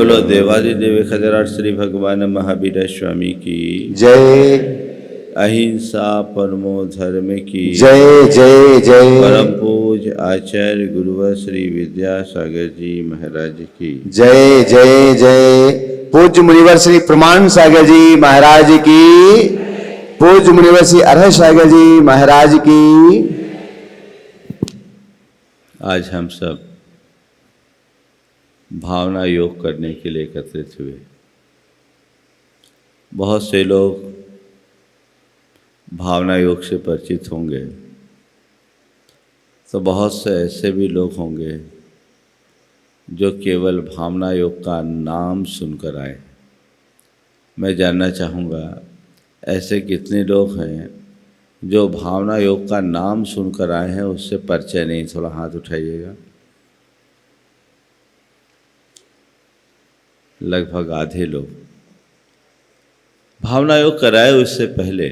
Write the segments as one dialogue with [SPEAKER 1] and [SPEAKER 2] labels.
[SPEAKER 1] बोलो देवादिदेव खजराट श्री भगवान महावीर स्वामी की
[SPEAKER 2] जय।
[SPEAKER 1] अहिंसा परमो धर्म की
[SPEAKER 2] जय जय जय।
[SPEAKER 1] परम पूज आचार्य गुरुवर श्री विद्यासागर जी महाराज की
[SPEAKER 2] जय जय जय। पूज्य मुनिवर श्री प्रमाण सागर जी महाराज की। पूज्य मुनिवर श्री अरह सागर जी महाराज की।
[SPEAKER 1] आज हम सब भावना योग करने के लिए एकत्रित हुए। बहुत से लोग भावना योग से परिचित होंगे, तो बहुत से ऐसे भी लोग होंगे जो केवल भावना योग का नाम सुनकर आए। मैं जानना चाहूँगा ऐसे कितने लोग हैं जो भावना योग का नाम सुनकर आए हैं, उससे परिचय नहीं। थोड़ा हाथ उठाइएगा। लगभग आधे लोग। भावना योग कराए उससे पहले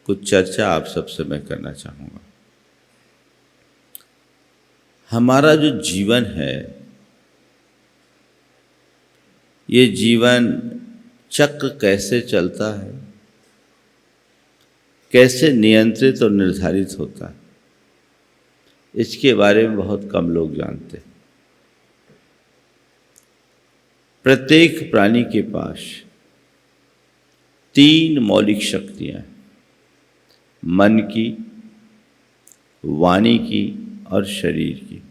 [SPEAKER 1] कुछ चर्चा आप सबसे मैं करना चाहूँगा। हमारा जो जीवन है, ये जीवन चक्र कैसे चलता है, कैसे नियंत्रित और निर्धारित होता है, इसके बारे में बहुत कम लोग जानते हैं। प्रत्येक प्राणी के पास 3 मौलिक शक्तियाँ हैं, मन की, वाणी की और शरीर की।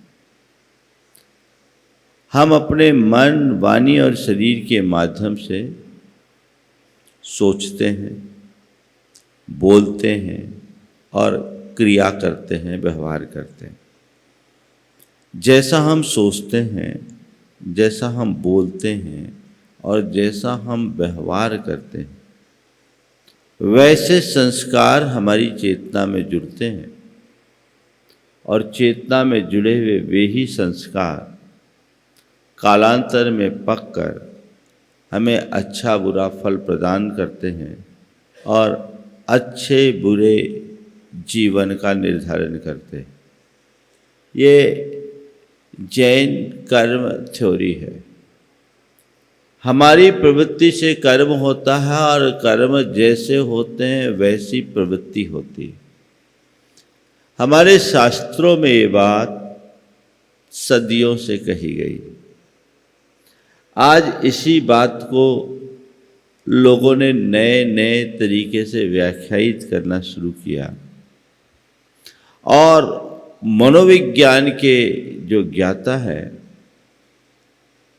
[SPEAKER 1] हम अपने मन, वाणी और शरीर के माध्यम से सोचते हैं, बोलते हैं और क्रिया करते हैं, व्यवहार करते हैं। जैसा हम सोचते हैं, जैसा हम बोलते हैं और जैसा हम व्यवहार करते हैं, वैसे संस्कार हमारी चेतना में जुड़ते हैं और चेतना में जुड़े हुए वे ही संस्कार कालांतर में पककर हमें अच्छा बुरा फल प्रदान करते हैं और अच्छे बुरे जीवन का निर्धारण करते हैं। ये जैन कर्म थ्योरी है। हमारी प्रवृत्ति से कर्म होता है और कर्म जैसे होते हैं वैसी प्रवृत्ति होती है। हमारे शास्त्रों में ये बात सदियों से कही गई। आज इसी बात को लोगों ने नए नए तरीके से व्याख्यायित करना शुरू किया और मनोविज्ञान के जो ज्ञाता है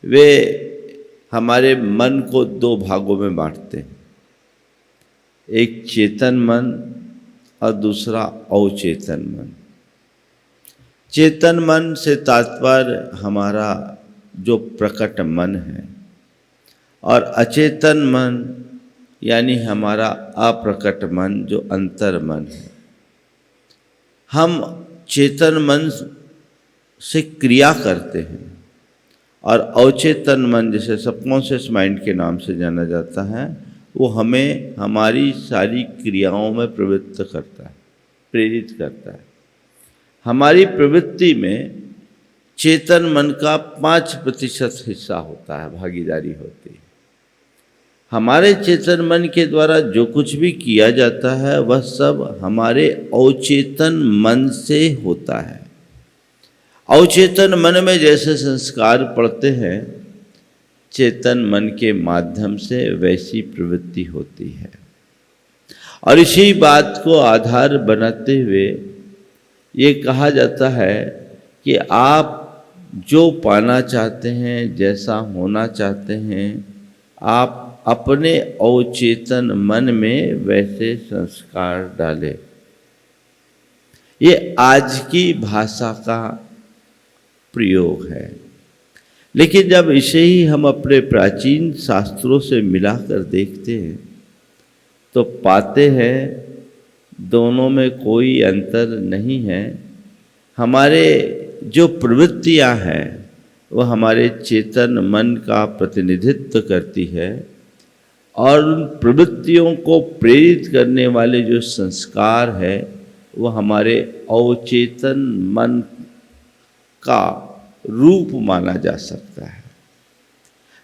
[SPEAKER 1] वे हमारे मन को 2 भागों में बांटते हैं। एक चेतन मन और दूसरा अवचेतन मन। चेतन मन से तात्पर्य हमारा जो प्रकट मन है और अचेतन मन यानी हमारा अप्रकट मन जो अंतर मन है। हम चेतन मन से क्रिया करते हैं और अवचेतन मन जिसे सबकॉन्शियस माइंड के नाम से जाना जाता है, वो हमें हमारी सारी क्रियाओं में प्रवृत्त करता है, प्रेरित करता है। हमारी प्रवृत्ति में चेतन मन का 5% हिस्सा होता है, भागीदारी होती है। हमारे चेतन मन के द्वारा जो कुछ भी किया जाता है वह सब हमारे अवचेतन मन से होता है। अवचेतन मन में जैसे संस्कार पड़ते हैं, चेतन मन के माध्यम से वैसी प्रवृत्ति होती है। और इसी बात को आधार बनाते हुए ये कहा जाता है कि आप जो पाना चाहते हैं, जैसा होना चाहते हैं, आप अपने अवचेतन मन में वैसे संस्कार डालें। ये आज की भाषा का प्रयोग है, लेकिन जब इसे ही हम अपने प्राचीन शास्त्रों से मिलाकर देखते हैं तो पाते हैं दोनों में कोई अंतर नहीं है। हमारे जो प्रवृत्तियां हैं वह हमारे चेतन मन का प्रतिनिधित्व करती है और उन प्रवृत्तियों को प्रेरित करने वाले जो संस्कार है वह हमारे अवचेतन मन का रूप माना जा सकता है।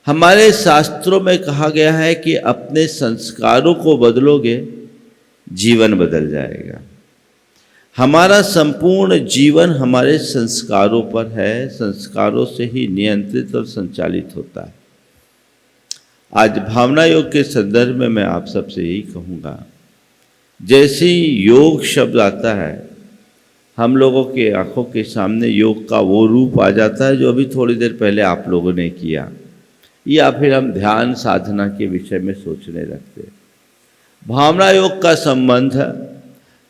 [SPEAKER 1] हमारे शास्त्रों में कहा गया है कि अपने संस्कारों को बदलोगे, जीवन बदल जाएगा। हमारा संपूर्ण जीवन हमारे संस्कारों पर है, संस्कारों से ही नियंत्रित और संचालित होता है। आज भावना योग के संदर्भ में मैं आप सबसे यही कहूँगा, जैसे ही योग शब्द आता है हम लोगों के आंखों के सामने योग का वो रूप आ जाता है जो अभी थोड़ी देर पहले आप लोगों ने किया, या फिर हम ध्यान साधना के विषय में सोचने लगते हैं। भावना योग का संबंध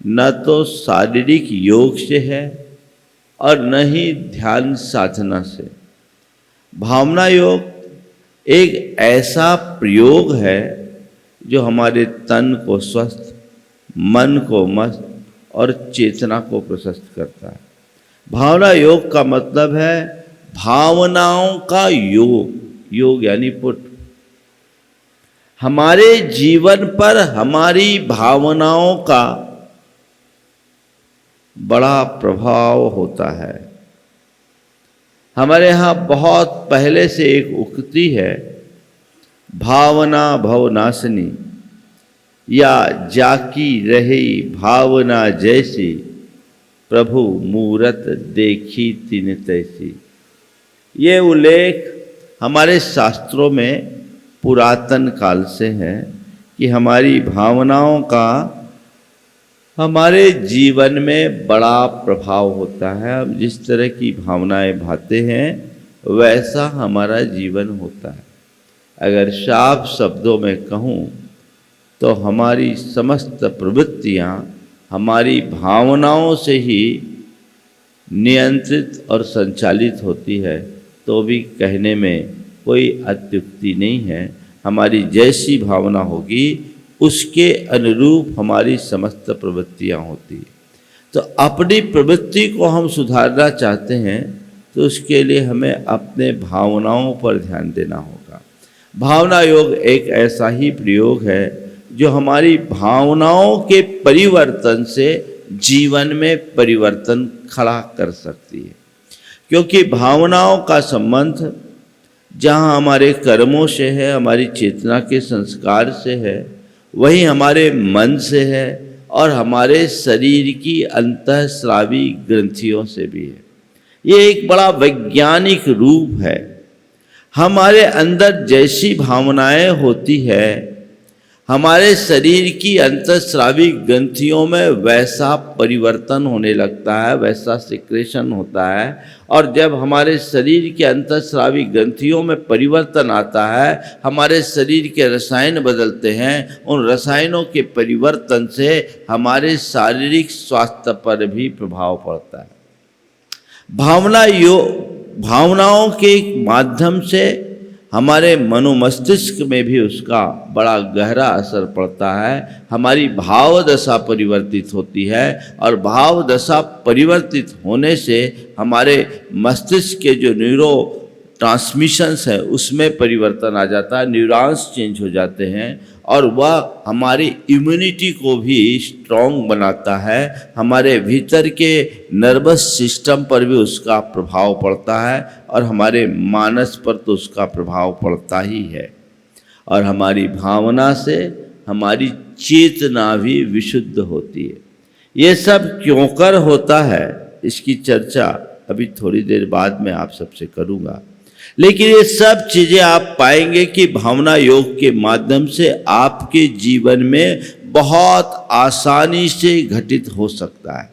[SPEAKER 1] न तो शारीरिक योग से है और न ही ध्यान साधना से। भावना योग एक ऐसा प्रयोग है जो हमारे तन को स्वस्थ, मन को मस्त और चेतना को प्रशस्त करता है। भावना योग का मतलब है भावनाओं का योग, योग यानी पुट। हमारे जीवन पर हमारी भावनाओं का बड़ा प्रभाव होता है। हमारे यहाँ बहुत पहले से एक उक्ति है, भावना भवनाशिनी, या जाकी रही भावना जैसी, प्रभु मूरत देखी तिन तैसी। ये उल्लेख हमारे शास्त्रों में पुरातन काल से है कि हमारी भावनाओं का हमारे जीवन में बड़ा प्रभाव होता है। हम जिस तरह की भावनाएं भाते हैं वैसा हमारा जीवन होता है। अगर साफ शब्दों में कहूँ तो हमारी समस्त प्रवृत्तियाँ हमारी भावनाओं से ही नियंत्रित और संचालित होती है, तो भी कहने में कोई अत्युक्ति नहीं है। हमारी जैसी भावना होगी उसके अनुरूप हमारी समस्त प्रवृत्तियाँ होती हैं। तो अपनी प्रवृत्ति को हम सुधारना चाहते हैं तो उसके लिए हमें अपने भावनाओं पर ध्यान देना होगा। भावना योग एक ऐसा ही प्रयोग है जो हमारी भावनाओं के परिवर्तन से जीवन में परिवर्तन खड़ा कर सकती है, क्योंकि भावनाओं का संबंध जहाँ हमारे कर्मों से है, हमारी चेतना के संस्कार से है, वही हमारे मन से है और हमारे शरीर की अंतःस्रावी ग्रंथियों से भी है। ये एक बड़ा वैज्ञानिक रूप है। हमारे अंदर जैसी भावनाएं होती है, हमारे शरीर की अंतःस्रावी ग्रंथियों में वैसा परिवर्तन होने लगता है, वैसा सिक्रेशन होता है। और जब हमारे शरीर के अंतःस्रावी ग्रंथियों में परिवर्तन आता है, हमारे शरीर के रसायन बदलते हैं। उन रसायनों के परिवर्तन से हमारे शारीरिक स्वास्थ्य पर भी प्रभाव पड़ता है। भावनाओं के माध्यम से हमारे मनोमस्तिष्क में भी उसका बड़ा गहरा असर पड़ता है। हमारी भाव दशा परिवर्तित होती है और भाव दशा परिवर्तित होने से हमारे मस्तिष्क के जो न्यूरो ट्रांसमिशंस है उसमें परिवर्तन आ जाता है, न्यूरॉन्स चेंज हो जाते हैं और वह हमारी इम्यूनिटी को भी स्ट्रॉन्ग बनाता है। हमारे भीतर के नर्वस सिस्टम पर भी उसका प्रभाव पड़ता है और हमारे मानस पर तो उसका प्रभाव पड़ता ही है। और हमारी भावना से हमारी चेतना भी विशुद्ध होती है। ये सब क्यों कर होता है, इसकी चर्चा अभी थोड़ी देर बाद में आप सबसे करूँगा। लेकिन ये सब चीज़ें आप पाएंगे कि भावना योग के माध्यम से आपके जीवन में बहुत आसानी से घटित हो सकता है।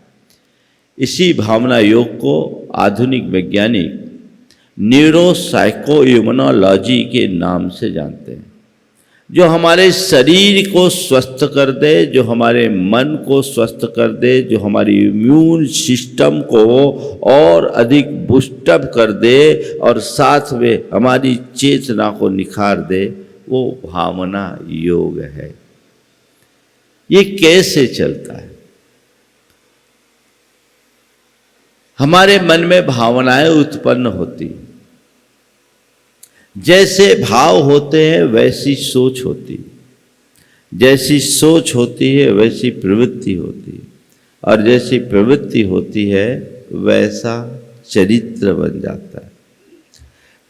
[SPEAKER 1] इसी भावना योग को आधुनिक वैज्ञानिक न्यूरोसाइकोइम्यूनोलॉजी के नाम से जानते हैं, जो हमारे शरीर को स्वस्थ कर दे, जो हमारे मन को स्वस्थ कर दे, जो हमारी इम्यून सिस्टम को और अधिक बूस्टअप कर दे और साथ में हमारी चेतना को निखार दे, वो भावना योग है। ये कैसे चलता है? हमारे मन में भावनाएं उत्पन्न होती, जैसे भाव होते हैं वैसी सोच होती, जैसी सोच होती है वैसी प्रवृत्ति होती है, और जैसी प्रवृत्ति होती है वैसा चरित्र बन जाता है।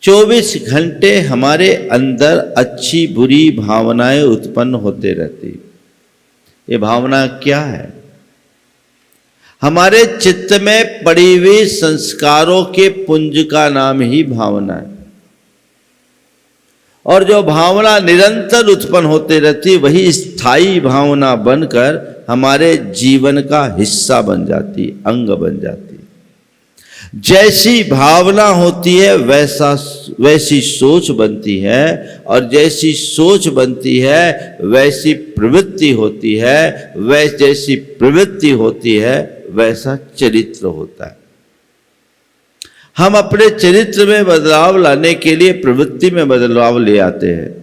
[SPEAKER 1] 24 घंटे हमारे अंदर अच्छी बुरी भावनाएं उत्पन्न होते रहती। ये भावना क्या है? हमारे चित्त में पड़ी हुई संस्कारों के पुंज का नाम ही भावना है। और जो भावना निरंतर उत्पन्न होते रहती, वही स्थायी भावना बनकर हमारे जीवन का हिस्सा बन जाती, अंग बन जाती। जैसी भावना होती है वैसी सोच बनती है, और जैसी सोच बनती है वैसी प्रवृत्ति होती है, जैसी प्रवृत्ति होती है वैसा चरित्र होता है। हम अपने चरित्र में बदलाव लाने के लिए प्रवृत्ति में बदलाव ले आते हैं,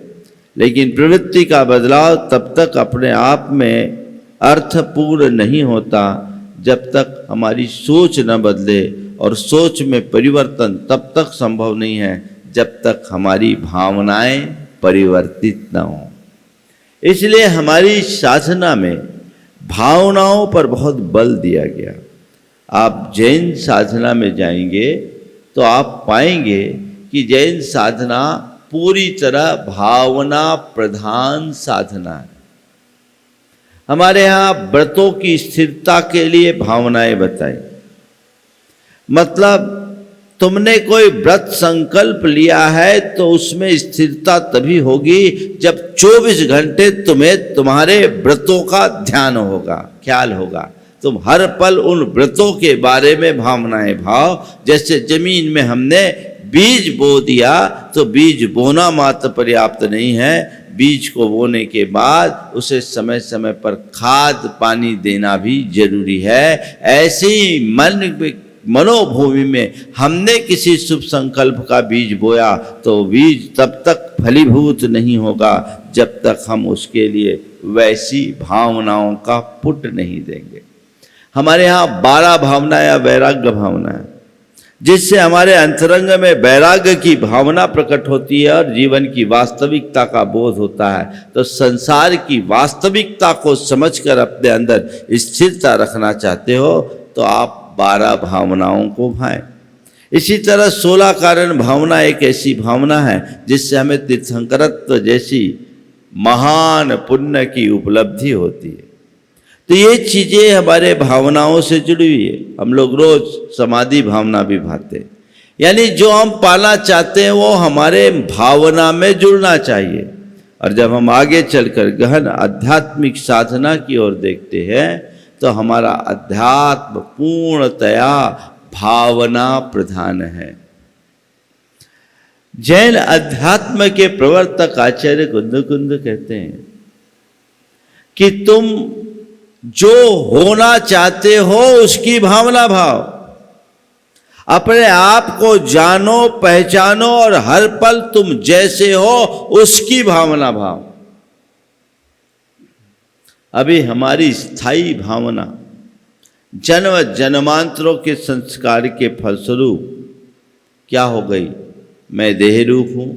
[SPEAKER 1] लेकिन प्रवृत्ति का बदलाव तब तक अपने आप में अर्थपूर्ण नहीं होता जब तक हमारी सोच न बदले, और सोच में परिवर्तन तब तक संभव नहीं है जब तक हमारी भावनाएं परिवर्तित न हो। इसलिए हमारी साधना में भावनाओं पर बहुत बल दिया गया। आप जैन साधना में जाएंगे तो आप पाएंगे कि जैन साधना पूरी तरह भावना प्रधान साधना है। हमारे यहाँ व्रतों की स्थिरता के लिए भावनाएं बताई। मतलब तुमने कोई व्रत संकल्प लिया है तो उसमें स्थिरता तभी होगी जब 24 घंटे तुम्हें तुम्हारे व्रतों का ध्यान होगा, ख्याल होगा। तुम हर पल उन व्रतों के बारे में भावनाएं भाव। जैसे जमीन में हमने बीज बो दिया तो बीज बोना मात्र पर्याप्त नहीं है, बीज को बोने के बाद उसे समय समय पर खाद पानी देना भी जरूरी है। ऐसे ही मनोभूमि में हमने किसी शुभ संकल्प का बीज बोया तो बीज तब तक फलीभूत नहीं होगा जब तक हम उसके लिए वैसी भावनाओं का पुट नहीं देंगे। हमारे यहाँ 12 भावना या वैराग्य भावना है, जिससे हमारे अंतरंग में वैराग्य की भावना प्रकट होती है और जीवन की वास्तविकता का बोध होता है। तो संसार की वास्तविकता को समझकर अपने अंदर स्थिरता रखना चाहते हो तो आप 12 भावनाओं को भाएं। इसी तरह 16 कारण भावना एक ऐसी भावना है जिससे हमें तीर्थंकरत्व जैसी महान पुण्य की उपलब्धि होती है। तो ये चीज़ें हमारे भावनाओं से जुड़ी हुई है। हम लोग रोज समाधि भावना भी भाते हैं, यानी जो हम पाना चाहते हैं वो हमारे भावना में जुड़ना चाहिए। और जब हम आगे चलकर गहन आध्यात्मिक साधना की ओर देखते हैं तो हमारा अध्यात्म पूर्णतया भावना प्रधान है। जैन अध्यात्म के प्रवर्तक आचार्य कुंद कहते हैं कि तुम जो होना चाहते हो उसकी भावना भाव। अपने आप को जानो पहचानो और हर पल तुम जैसे हो उसकी भावना भाव। अभी हमारी स्थायी भावना जन्म जन्मांतरों के संस्कार के फलस्वरूप क्या हो गई? मैं देह रूप हूँ,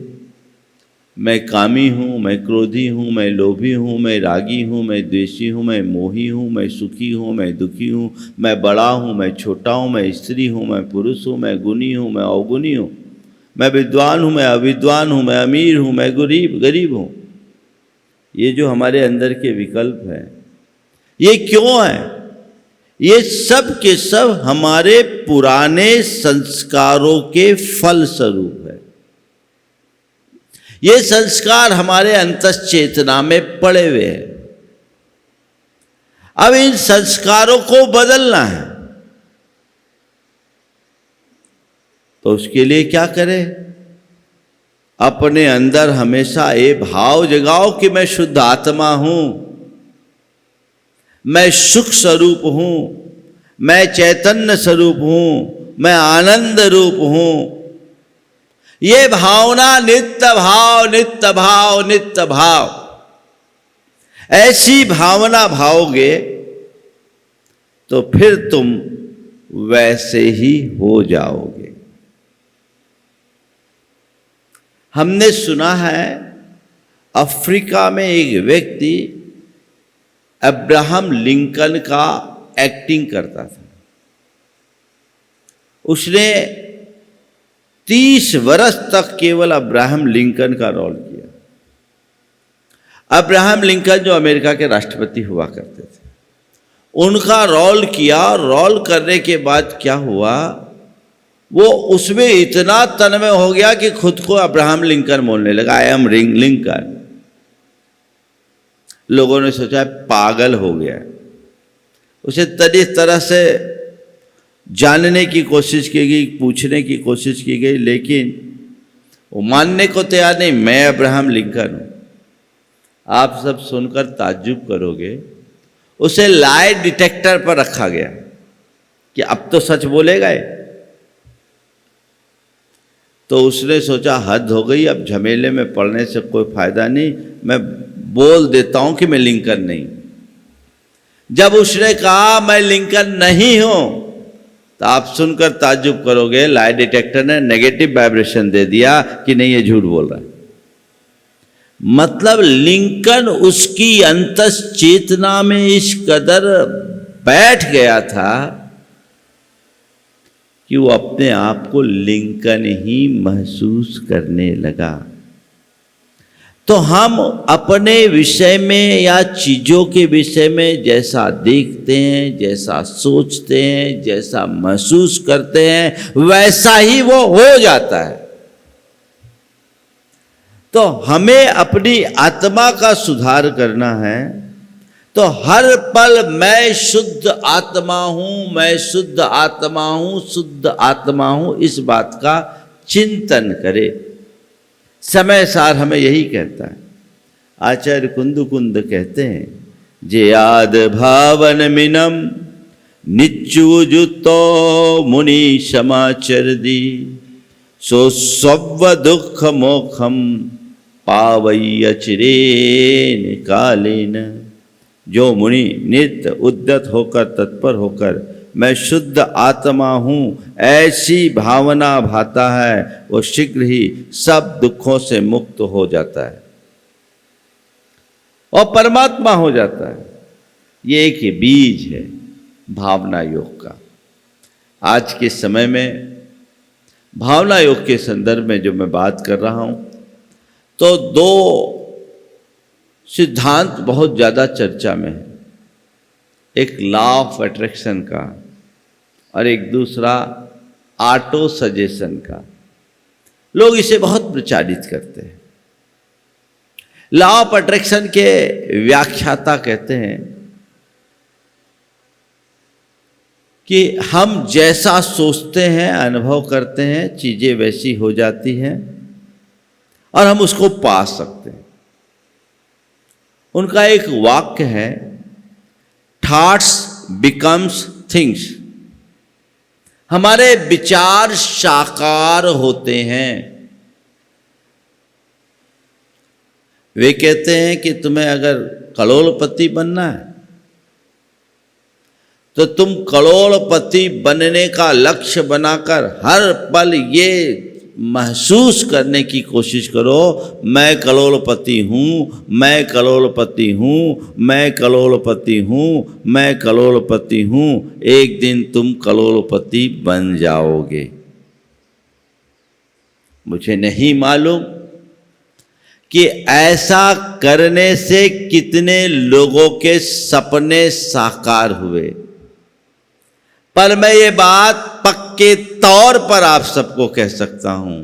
[SPEAKER 1] मैं कामी हूँ, मैं क्रोधी हूँ, मैं लोभी हूँ, मैं रागी हूँ, मैं द्वेषी हूँ, मैं मोही हूँ, मैं सुखी हूँ, मैं दुखी हूँ, मैं बड़ा हूँ, मैं छोटा हूँ, मैं स्त्री हूँ, मैं पुरुष हूँ, मैं गुणी हूँ, मैं अवगुणी हूँ, मैं विद्वान हूँ, मैं अविद्वान हूँ, मैं अमीर हूँ, मैं गरीब हूँ। ये जो हमारे अंदर के विकल्प हैं ये क्यों है? ये सब के सब हमारे पुराने संस्कारों के फल स्वरूप है। ये संस्कार हमारे अंतश्चेतना में पड़े हुए हैं। अब इन संस्कारों को बदलना है तो उसके लिए क्या करें? अपने अंदर हमेशा ये भाव जगाओ कि मैं शुद्ध आत्मा हूं, मैं सुख स्वरूप हूं, मैं चैतन्य स्वरूप हूं, मैं आनंद रूप हूं। ये भावना नित्य भाव नित्य भाव नित्य भाव, ऐसी भावना भाओगे तो फिर तुम वैसे ही हो जाओगे। हमने सुना है अफ्रीका में एक व्यक्ति अब्राहम लिंकन का एक्टिंग करता था। उसने 30 वर्ष तक केवल अब्राहम लिंकन का रोल किया। अब्राहम लिंकन जो अमेरिका के राष्ट्रपति हुआ करते थे, उनका रोल किया। रोल करने के बाद क्या हुआ, वो उसमें इतना तन्मय हो गया कि खुद को अब्राहम लिंकन बोलने लगा, आई एम लिंकन। लोगों ने सोचा पागल हो गया। उसे तरह से जानने की कोशिश की गई, पूछने की कोशिश की गई, लेकिन वो मानने को तैयार नहीं, मैं अब्राहम लिंकन हूँ। आप सब सुनकर ताज्जुब करोगे, उसे लाई डिटेक्टर पर रखा गया कि अब तो सच बोलेगा ये। तो उसने सोचा हद हो गई, अब झमेले में पड़ने से कोई फायदा नहीं, मैं बोल देता हूं कि मैं लिंकन नहीं। जब उसने कहा मैं लिंकन नहीं हूं, तो आप सुनकर ताज्जुब करोगे, लाई डिटेक्टर ने नेगेटिव वाइब्रेशन दे दिया कि नहीं ये झूठ बोल रहा है। मतलब लिंकन उसकी अंतस चेतना में इस कदर बैठ गया था कि वो अपने आप को लिंकन ही महसूस करने लगा। तो हम अपने विषय में या चीज़ों के विषय में जैसा देखते हैं, जैसा सोचते हैं, जैसा महसूस करते हैं, वैसा ही वो हो जाता है। तो हमें अपनी आत्मा का सुधार करना है, तो हर पल मैं शुद्ध आत्मा हूं, मैं शुद्ध आत्मा हूं, शुद्ध आत्मा हूं, इस बात का चिंतन करे। समय सार हमें यही कहता है। आचार्य कुंद कहते हैं, जे याद भावन मिनम निच्चुजुतो मुनि समाचर दी, सो स्व दुख मोखम पावई अचिरेन कालेन। जो मुनि नित्य उद्यत होकर, तत्पर होकर मैं शुद्ध आत्मा हूँ ऐसी भावना भाता है, वो शीघ्र ही सब दुखों से मुक्त हो जाता है और परमात्मा हो जाता है। ये एक बीज है भावना योग का। आज के समय में भावना योग के संदर्भ में जो मैं बात कर रहा हूँ, तो दो सिद्धांत बहुत ज़्यादा चर्चा में है। एक लॉ ऑफ अट्रैक्शन का और एक दूसरा ऑटो सजेशन का। लोग इसे बहुत प्रचारित करते हैं। लॉ ऑफ अट्रैक्शन के व्याख्याता कहते हैं कि हम जैसा सोचते हैं, अनुभव करते हैं, चीज़ें वैसी हो जाती हैं और हम उसको पा सकते हैं। उनका एक वाक्य है, थॉट्स बिकम्स थिंग्स। हमारे विचार साकार होते हैं। वे कहते हैं कि तुम्हें अगर करोड़पति बनना है तो तुम करोड़पति बनने का लक्ष्य बनाकर हर पल ये महसूस करने की कोशिश करो, मैं करोड़पति हूँ, मैं करोड़पति हूँ, मैं करोड़पति हूँ, मैं करोड़पति हूँ। एक दिन तुम करोड़पति बन जाओगे। मुझे नहीं मालूम कि ऐसा करने से कितने लोगों के सपने साकार हुए, पर मैं ये बात पक्के तौर पर आप सबको कह सकता हूं,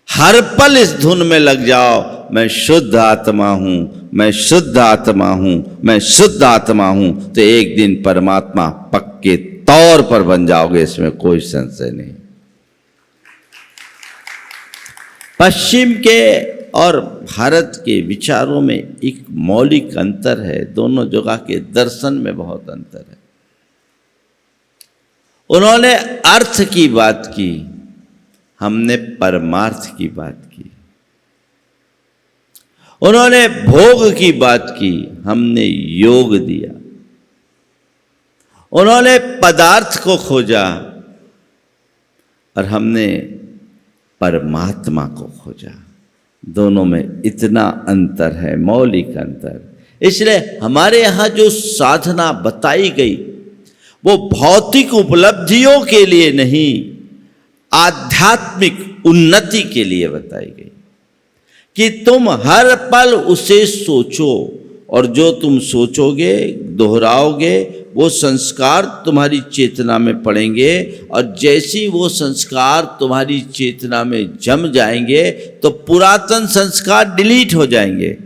[SPEAKER 1] हर पल इस धुन में लग जाओ, मैं शुद्ध आत्मा हूं, मैं शुद्ध आत्मा हूं, मैं शुद्ध आत्मा हूं, तो एक दिन परमात्मा पक्के तौर पर बन जाओगे, इसमें कोई संशय नहीं। पश्चिम के और भारत के विचारों में एक मौलिक अंतर है। दोनों जगह के दर्शन में बहुत अंतर है। उन्होंने अर्थ की बात की, हमने परमार्थ की बात की। उन्होंने भोग की बात की, हमने योग दिया। उन्होंने पदार्थ को खोजा और हमने परमात्मा को खोजा। दोनों में इतना अंतर है, मौलिक अंतर। इसलिए हमारे यहाँ जो साधना बताई गई वो भौतिक उपलब्धियों के लिए नहीं, आध्यात्मिक उन्नति के लिए बताई गई कि तुम हर पल उसे सोचो, और जो तुम सोचोगे, दोहराओगे, वो संस्कार तुम्हारी चेतना में पड़ेंगे, और जैसी वो संस्कार तुम्हारी चेतना में जम जाएंगे तो पुरातन संस्कार डिलीट हो जाएंगे,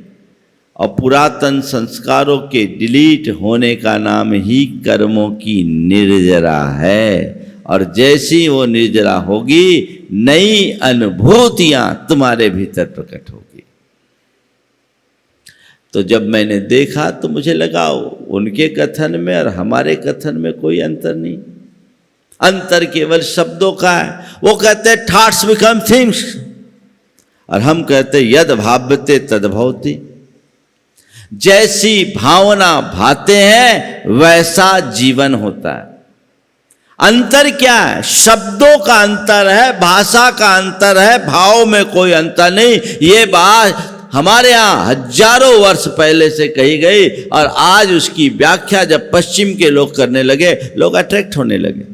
[SPEAKER 1] और पुरातन संस्कारों के डिलीट होने का नाम ही कर्मों की निर्जरा है। और जैसी वो निर्जरा होगी, नई अनुभूतियां तुम्हारे भीतर प्रकट होगी। तो जब मैंने देखा तो मुझे लगा उनके कथन में और हमारे कथन में कोई अंतर नहीं, अंतर केवल शब्दों का है। वो कहते हैं थॉट्स बिकम थिंग्स, और हम कहते हैं यद भाव्यते तद भवति। जैसी भावना भाते हैं वैसा जीवन होता है। अंतर क्या है? शब्दों का अंतर है, भाषा का अंतर है, भाव में कोई अंतर नहीं। ये बात हमारे यहाँ हजारों वर्ष पहले से कही गई, और आज उसकी व्याख्या जब पश्चिम के लोग करने लगे, लोग अट्रैक्ट होने लगे।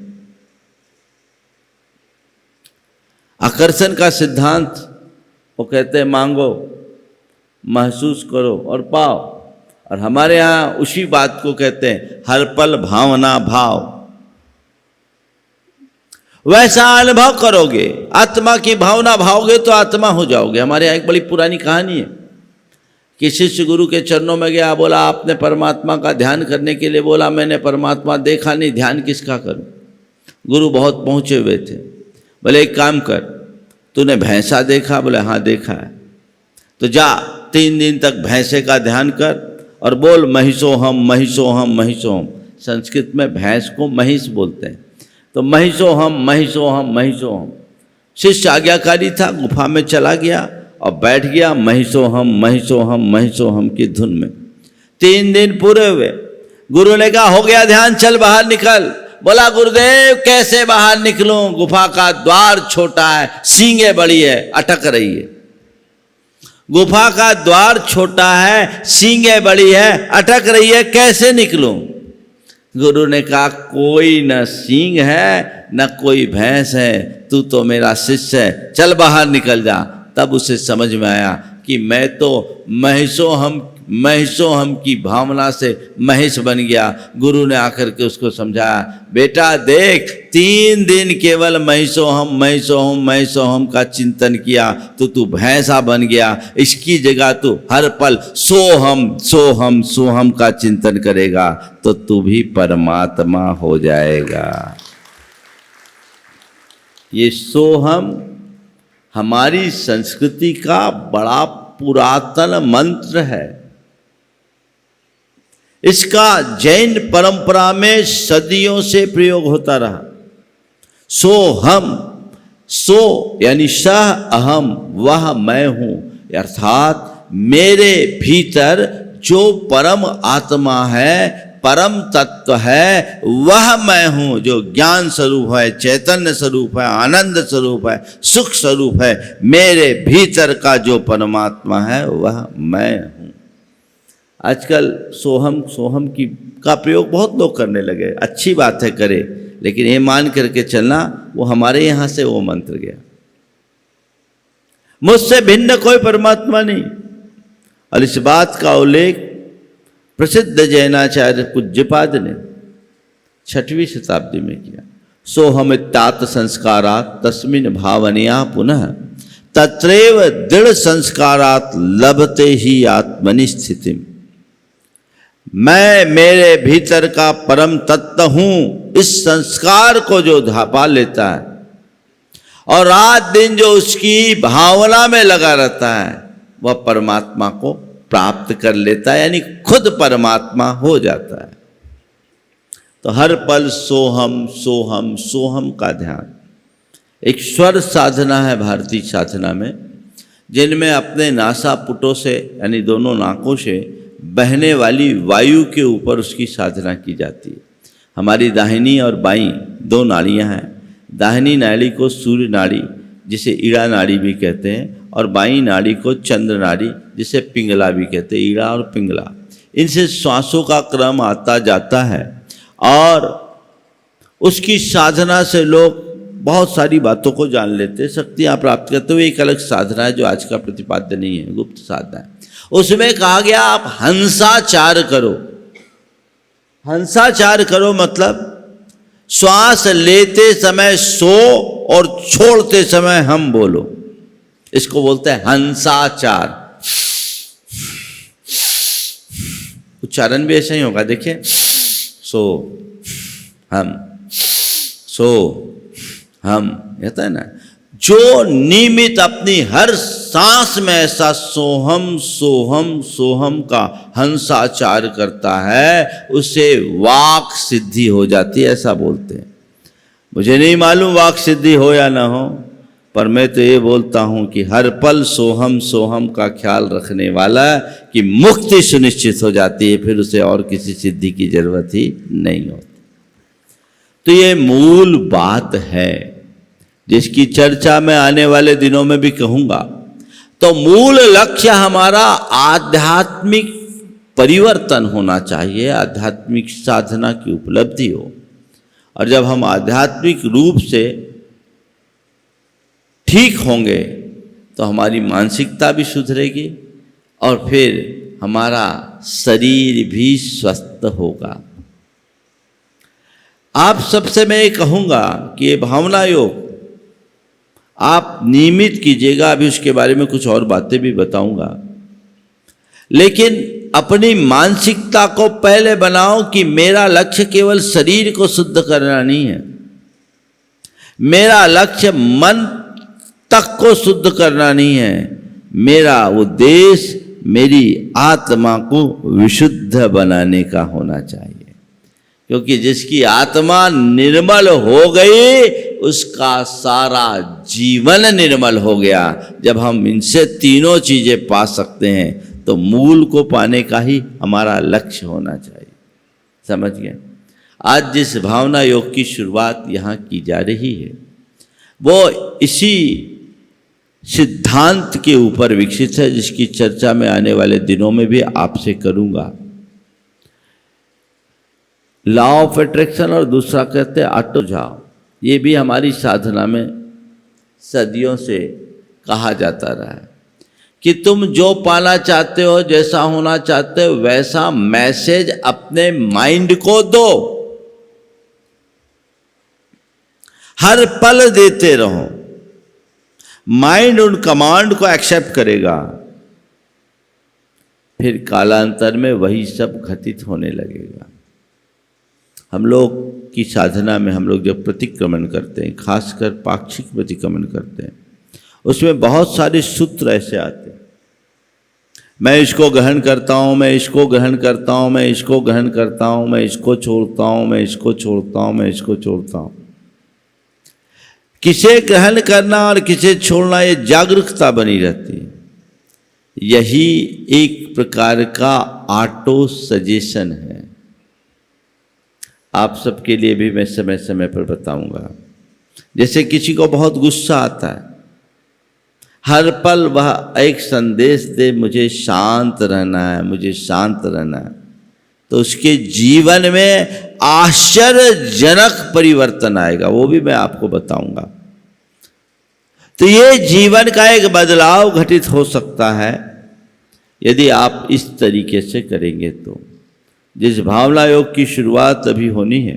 [SPEAKER 1] आकर्षण का सिद्धांत, वो कहते हैं मांगो, महसूस करो और पाओ, और हमारे यहाँ उसी बात को कहते हैं हर पल भावना भाव। वैसा अनुभव करोगे, आत्मा की भावना भाओगे तो आत्मा हो जाओगे। हमारे यहाँ एक बड़ी पुरानी कहानी है कि शिष्य गुरु के चरणों में गया, बोला आपने परमात्मा का ध्यान करने के लिए बोला, मैंने परमात्मा देखा नहीं, ध्यान किसका करूं? गुरु बहुत पहुंचे हुए थे। बोले एक काम कर, तूने भैंसा देखा? बोले हाँ देखा है। तो जा 3 दिन तक भैंसे का ध्यान कर और बोल महिषोहम महिषोहम महिषोहम। संस्कृत में भैंस को महिष बोलते हैं, तो महिषोहम महिषोहम महिषोहम। शिष्य आज्ञाकारी था, गुफा में चला गया और बैठ गया महिषोहम महिषोहम महिषोहम की धुन में। 3 दिन पूरे हुए। गुरु ने कहा हो गया ध्यान, चल बाहर निकल। बोला गुरुदेव कैसे बाहर निकलूं? गुफा का द्वार छोटा है, सींगे बड़ी है, अटक रही है। गुफा का द्वार छोटा है, सींगे बड़ी है, अटक रही है, कैसे निकलूं? गुरु ने कहा कोई न सींग है न कोई भैंस है, तू तो मेरा शिष्य है, चल बाहर निकल जा। तब उसे समझ में आया कि मैं तो महिषोहम की भावना से महिष बन गया। गुरु ने आकर के उसको समझाया, बेटा देख 3 दिन केवल महिषोहम महिषोहम महिषोहम का चिंतन किया तो तू भैंसा बन गया। इसकी जगह तू हर पल सोहम सोहम सोहम का चिंतन करेगा तो तू भी परमात्मा हो जाएगा। ये सोहम हमारी संस्कृति का बड़ा पुरातन मंत्र है। इसका जैन परंपरा में सदियों से प्रयोग होता रहा। सो हम, सो यानी सह अहम, वह मैं हूं, अर्थात मेरे भीतर जो परम आत्मा है, परम तत्व है, वह मैं हूं, जो ज्ञान स्वरूप है, चैतन्य स्वरूप है, आनंद स्वरूप है, सुख स्वरूप है। मेरे भीतर का जो परमात्मा है वह मैं हूं। आजकल सोहम सोहम का प्रयोग बहुत लोग करने लगे। अच्छी बात है करे, लेकिन ये मान करके चलना वो हमारे यहां से वो मंत्र गया। मुझसे भिन्न कोई परमात्मा नहीं। और इस बात का उल्लेख प्रसिद्ध जैनाचार्य पूज्यपाद ने 6वीं शताब्दी में किया। सोहमित्तात संस्कारात् तस्मिन् भावनया पुनः तत्रैव दृढ़ संस्कारात् लभते ही आत्मनि स्थितिम्। मैं मेरे भीतर का परम तत्व हूं, इस संस्कार को जो पा लेता है और रात दिन जो उसकी भावना में लगा रहता है, वह परमात्मा को प्राप्त कर लेता है, यानी खुद परमात्मा हो जाता है। तो हर पल सोहम सोहम सोहम का ध्यान एक स्वर साधना है भारतीय साधना में, जिनमें अपने नासापुटों से यानी दोनों नाकों से बहने वाली वायु के ऊपर उसकी साधना की जाती है। हमारी दाहिनी और बाईं 2 नाड़ियां हैं। दाहिनी नाड़ी को सूर्य नाड़ी जिसे ईड़ा नाड़ी भी कहते हैं, और बाईं नाड़ी को चंद्र नाड़ी जिसे पिंगला भी कहते हैं, ईड़ा और पिंगला। इनसे श्वासों का क्रम आता जाता है और उसकी साधना से लोग बहुत सारी बातों को जान लेते, शक्तियाँ प्राप्त करते हुए। एक अलग साधना है जो आज का प्रतिपाद्य नहीं है, गुप्त साधना है। उसमें कहा गया आप हंसाचार करो। हंसाचार करो मतलब श्वास लेते समय सो और छोड़ते समय हम बोलो, इसको बोलते हैं हंसाचार। उच्चारण भी ऐसा ही होगा, देखिए, सो हम, सो हम, कहता है ना। जो नियमित अपनी हर सांस में ऐसा सोहम सोहम सोहम का हंसाचार करता है, उसे वाक सिद्धि हो जाती है, ऐसा बोलते हैं। मुझे नहीं मालूम वाक सिद्धि हो या ना हो, पर मैं तो ये बोलता हूँ कि हर पल सोहम सोहम का ख्याल रखने वाला कि मुक्ति सुनिश्चित हो जाती है, फिर उसे और किसी सिद्धि की जरूरत ही नहीं होती। तो ये मूल बात है जिसकी चर्चा मैं आने वाले दिनों में भी कहूँगा। तो मूल लक्ष्य हमारा आध्यात्मिक परिवर्तन होना चाहिए, आध्यात्मिक साधना की उपलब्धि हो। और जब हम आध्यात्मिक रूप से ठीक होंगे तो हमारी मानसिकता भी सुधरेगी और फिर हमारा शरीर भी स्वस्थ होगा। आप सबसे मैं ये कहूँगा कि ये भावना योग आप नियमित कीजिएगा। अभी उसके बारे में कुछ और बातें भी बताऊंगा, लेकिन अपनी मानसिकता को पहले बनाओ कि मेरा लक्ष्य केवल शरीर को शुद्ध करना नहीं है, मेरा लक्ष्य मन तक को शुद्ध करना नहीं है, मेरा उद्देश्य मेरी आत्मा को विशुद्ध बनाने का होना चाहिए। क्योंकि जिसकी आत्मा निर्मल हो गई उसका सारा जीवन निर्मल हो गया। जब हम इनसे तीनों चीजें पा सकते हैं तो मूल को पाने का ही हमारा लक्ष्य होना चाहिए। समझ गए? आज जिस भावना योग की शुरुआत यहाँ की जा रही है वो इसी सिद्धांत के ऊपर विकसित है, जिसकी चर्चा मैं आने वाले दिनों में भी आपसे करूँगा। लॉ ऑफ अट्रैक्शन और दूसरा कहते हैं ऑटो जाओ। ये भी हमारी साधना में सदियों से कहा जाता रहा है कि तुम जो पाना चाहते हो, जैसा होना चाहते हो, वैसा मैसेज अपने माइंड को दो, हर पल देते रहो। माइंड उन कमांड को एक्सेप्ट करेगा, फिर कालांतर में वही सब घटित होने लगेगा। हम लोग की साधना में हम लोग जब प्रतिक्रमण करते हैं, खासकर पाक्षिक प्रतिक्रमण करते हैं, उसमें बहुत सारे सूत्र ऐसे आते हैं, मैं इसको ग्रहण करता हूँ, मैं इसको ग्रहण करता हूँ, मैं इसको ग्रहण करता हूँ, मैं इसको छोड़ता हूँ, मैं इसको छोड़ता हूँ, मैं इसको छोड़ता हूँ। किसे ग्रहण करना और किसे छोड़ना, ये जागरूकता बनी रहती है। यही एक प्रकार का ऑटो सजेशन है। आप सबके लिए भी मैं समय समय पर बताऊंगा। जैसे किसी को बहुत गुस्सा आता है, हर पल वह एक संदेश दे, मुझे शांत रहना है, मुझे शांत रहना है, तो उसके जीवन में आश्चर्यजनक परिवर्तन आएगा, वो भी मैं आपको बताऊंगा। तो ये जीवन का एक बदलाव घटित हो सकता है यदि आप इस तरीके से करेंगे। तो जिस भावना योग की शुरुआत अभी होनी है,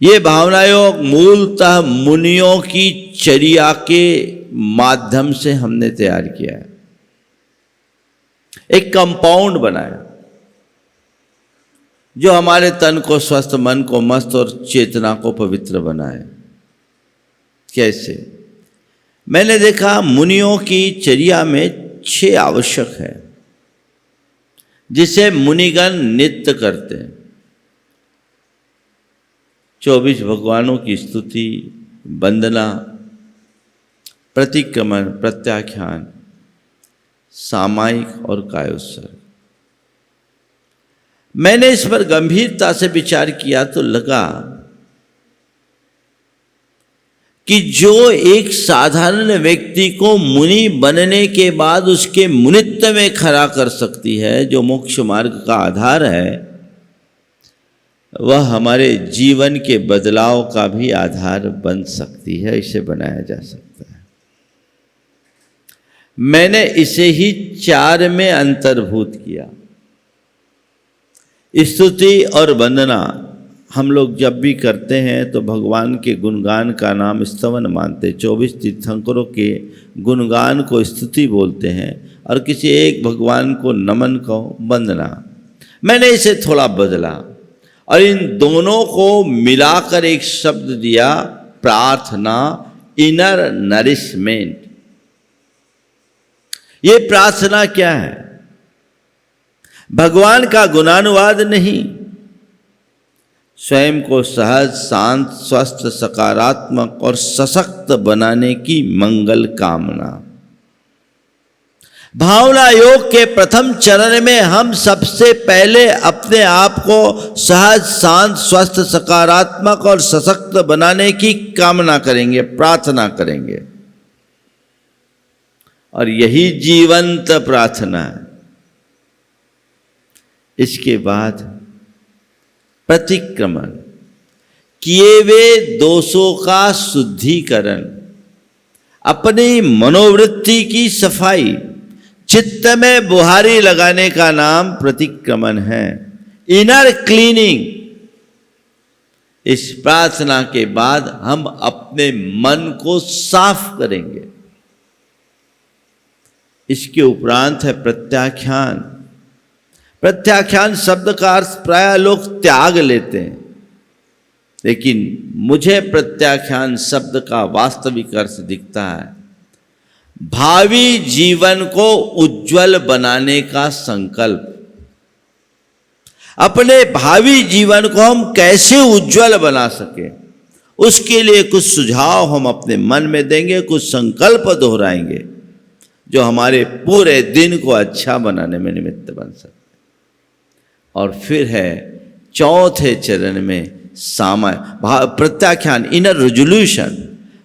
[SPEAKER 1] ये भावना योग मूलतः मुनियों की चर्या के माध्यम से हमने तैयार किया है। एक कंपाउंड बनाया जो हमारे तन को स्वस्थ, मन को मस्त और चेतना को पवित्र बनाए। कैसे? मैंने देखा मुनियों की चर्या में 6 आवश्यक है जिसे मुनिगण नित्य करते हैं। 24 भगवानों की स्तुति, वंदना, प्रतिक्रमण, प्रत्याख्यान, सामायिक और कायोत्सर्ग। मैंने इस पर गंभीरता से विचार किया तो लगा कि जो एक साधारण व्यक्ति को मुनि बनने के बाद उसके मुनित्व में खड़ा कर सकती है, जो मोक्ष मार्ग का आधार है, वह हमारे जीवन के बदलाव का भी आधार बन सकती है, इसे बनाया जा सकता है। मैंने इसे ही 4 में अंतर्भूत किया। स्तुति और वंदना हम लोग जब भी करते हैं तो भगवान के गुणगान का नाम स्तवन मानते। 24 तीर्थंकरों के गुणगान को स्तुति बोलते हैं और किसी एक भगवान को नमन को वंदना। मैंने इसे थोड़ा बदला और इन दोनों को मिलाकर एक शब्द दिया, प्रार्थना, इनर नरिशमेंट। ये प्रार्थना क्या है? भगवान का गुणानुवाद नहीं, स्वयं को सहज, शांत, स्वस्थ, सकारात्मक और सशक्त बनाने की मंगल कामना। भावना योग के प्रथम चरण में हम सबसे पहले अपने आप को सहज, शांत, स्वस्थ, सकारात्मक और सशक्त बनाने की कामना करेंगे, प्रार्थना करेंगे। और यही जीवंत प्रार्थना है। इसके बाद प्रतिक्रमण, किए हुए दोषों का शुद्धिकरण, अपनी मनोवृत्ति की सफाई, चित्त में बुहारी लगाने का नाम प्रतिक्रमण है, इनर क्लीनिंग। इस प्रार्थना के बाद हम अपने मन को साफ करेंगे। इसके उपरांत है प्रत्याख्यान। प्रत्याख्यान शब्द का अर्थ प्रायः लोग त्याग लेते हैं, लेकिन मुझे प्रत्याख्यान शब्द का वास्तविक अर्थ दिखता है भावी जीवन को उज्जवल बनाने का संकल्प। अपने भावी जीवन को हम कैसे उज्जवल बना सके, उसके लिए कुछ सुझाव हम अपने मन में देंगे, कुछ संकल्प दोहराएंगे जो हमारे पूरे दिन को अच्छा बनाने में निमित्त बन सकते। और फिर है चौथे चरण में प्रत्याख्यान, इनर रेजोल्यूशन,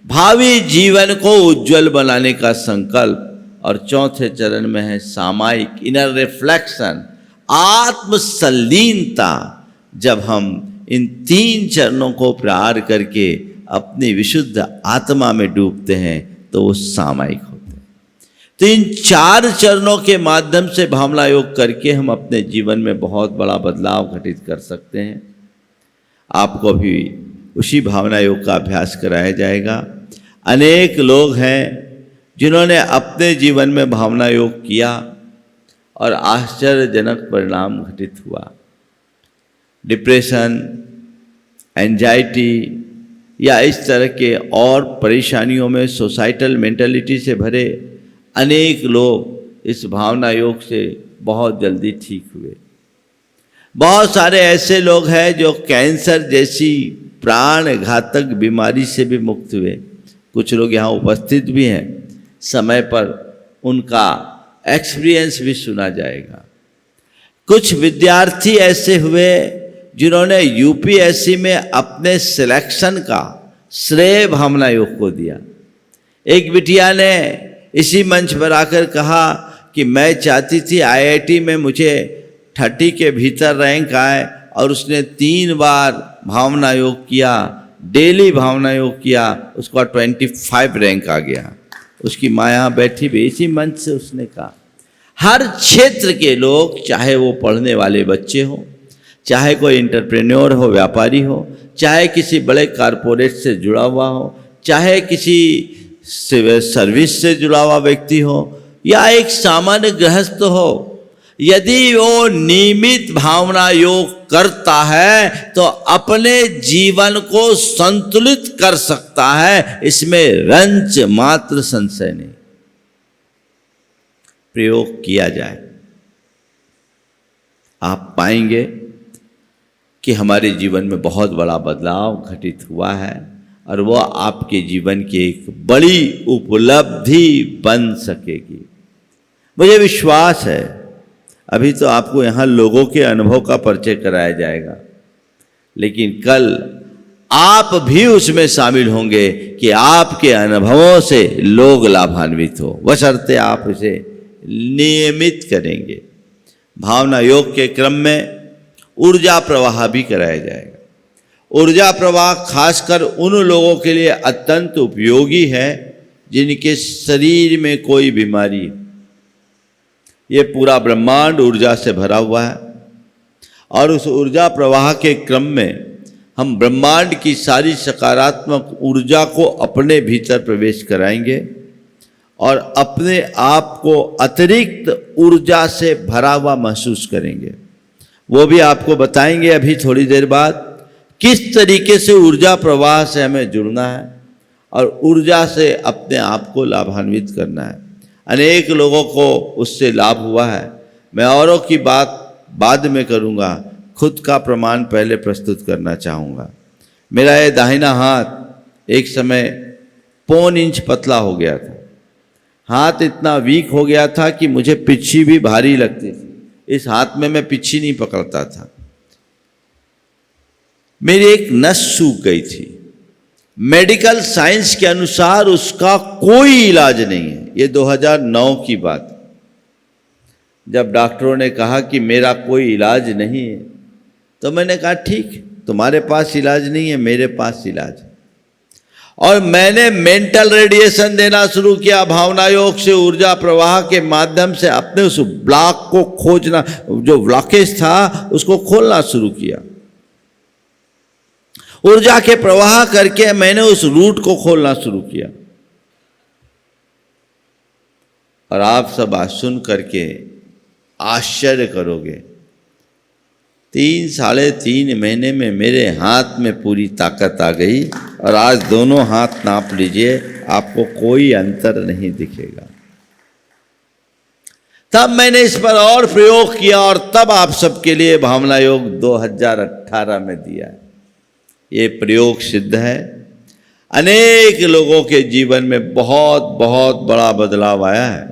[SPEAKER 1] भावी जीवन को उज्जवल बनाने का संकल्प। और चौथे चरण में है सामायिक, इनर रिफ्लेक्शन, आत्मसलीनता। जब हम इन 3 चरणों को पार करके अपनी विशुद्ध आत्मा में डूबते हैं तो वो सामायिक होते हैं। तो इन 4 चरणों के माध्यम से भावना योग करके हम अपने जीवन में बहुत बड़ा बदलाव घटित कर सकते हैं। आपको भी उसी भावना योग का अभ्यास कराया जाएगा। अनेक लोग हैं जिन्होंने अपने जीवन में भावना योग किया और आश्चर्यजनक परिणाम घटित हुआ। डिप्रेशन, एंजाइटी या इस तरह के और परेशानियों में सोसाइटल मेंटालिटी से भरे अनेक लोग इस भावना योग से बहुत जल्दी ठीक हुए। बहुत सारे ऐसे लोग हैं जो कैंसर जैसी प्राण घातक बीमारी से भी मुक्त हुए। कुछ लोग यहाँ उपस्थित भी हैं, समय पर उनका एक्सपीरियंस भी सुना जाएगा। कुछ विद्यार्थी ऐसे हुए जिन्होंने यूपीएससी में अपने सिलेक्शन का श्रेय भावना योग को दिया। एक बिटिया ने इसी मंच पर आकर कहा कि मैं चाहती थी आईआईटी में मुझे 30 के भीतर रैंक आए, और उसने 3 बार भावना योग किया, डेली भावना योग किया, उसका 25 रैंक आ गया। उसकी माँ यहाँ बैठी भी, इसी मंच से उसने कहा हर क्षेत्र के लोग, चाहे वो पढ़ने वाले बच्चे हों, चाहे कोई एंटरप्रेन्योर हो, व्यापारी हो, चाहे किसी बड़े कारपोरेट से जुड़ा हुआ हो, चाहे किसी सर्विस से जुड़ा हुआ व्यक्ति हो, या एक सामान्य गृहस्थ हो, यदि वो नियमित भावना योग करता है तो अपने जीवन को संतुलित कर सकता है। इसमें रंच मात्र संशय नहीं। प्रयोग किया जाए, आप पाएंगे कि हमारे जीवन में बहुत बड़ा बदलाव घटित हुआ है और वह आपके जीवन की एक बड़ी उपलब्धि बन सकेगी। मुझे विश्वास है अभी तो आपको यहाँ लोगों के अनुभव का परिचय कराया जाएगा, लेकिन कल आप भी उसमें शामिल होंगे कि आपके अनुभवों से लोग लाभान्वित हो, बशर्ते आप इसे नियमित करेंगे। भावना योग के क्रम में ऊर्जा प्रवाह भी कराया जाएगा। ऊर्जा प्रवाह खासकर उन लोगों के लिए अत्यंत उपयोगी है जिनके शरीर में कोई बीमारी है। ये पूरा ब्रह्मांड ऊर्जा से भरा हुआ है और उस ऊर्जा प्रवाह के क्रम में हम ब्रह्मांड की सारी सकारात्मक ऊर्जा को अपने भीतर प्रवेश कराएंगे और अपने आप को अतिरिक्त ऊर्जा से भरा हुआ महसूस करेंगे। वो भी आपको बताएंगे अभी थोड़ी देर बाद किस तरीके से ऊर्जा प्रवाह से हमें जुड़ना है और ऊर्जा से अपने आप को लाभान्वित करना है। अनेक लोगों को उससे लाभ हुआ है। मैं औरों की बात बाद में करूँगा, खुद का प्रमाण पहले प्रस्तुत करना चाहूँगा। मेरा ये दाहिना हाथ एक समय 1.25 इंच पतला हो गया था। हाथ इतना वीक हो गया था कि मुझे पिच्छी भी भारी लगती थी। इस हाथ में मैं पिच्छी नहीं पकड़ता था। मेरी एक नस सूख गई थी। मेडिकल साइंस के अनुसार उसका कोई इलाज नहीं है। ये 2009 की बात, जब डॉक्टरों ने कहा कि मेरा कोई इलाज नहीं है, तो मैंने कहा ठीक, तुम्हारे पास इलाज नहीं है, मेरे पास इलाज है। और मैंने मेंटल रेडिएशन देना शुरू किया। भावना योग से ऊर्जा प्रवाह के माध्यम से अपने उस ब्लॉक को खोजना, जो ब्लॉकेज था उसको खोलना शुरू किया। ऊर्जा के प्रवाह करके मैंने उस रूट को खोलना शुरू किया। और आप सब आज सुन करके आश्चर्य करोगे, 3-3.5 महीने में मेरे हाथ में पूरी ताकत आ गई और आज दोनों हाथ नाप लीजिए, आपको कोई अंतर नहीं दिखेगा। तब मैंने इस पर और प्रयोग किया और तब आप सबके लिए भावना योग 2018 में दिया है। ये प्रयोग सिद्ध है। अनेक लोगों के जीवन में बहुत बहुत बड़ा बदलाव आया है।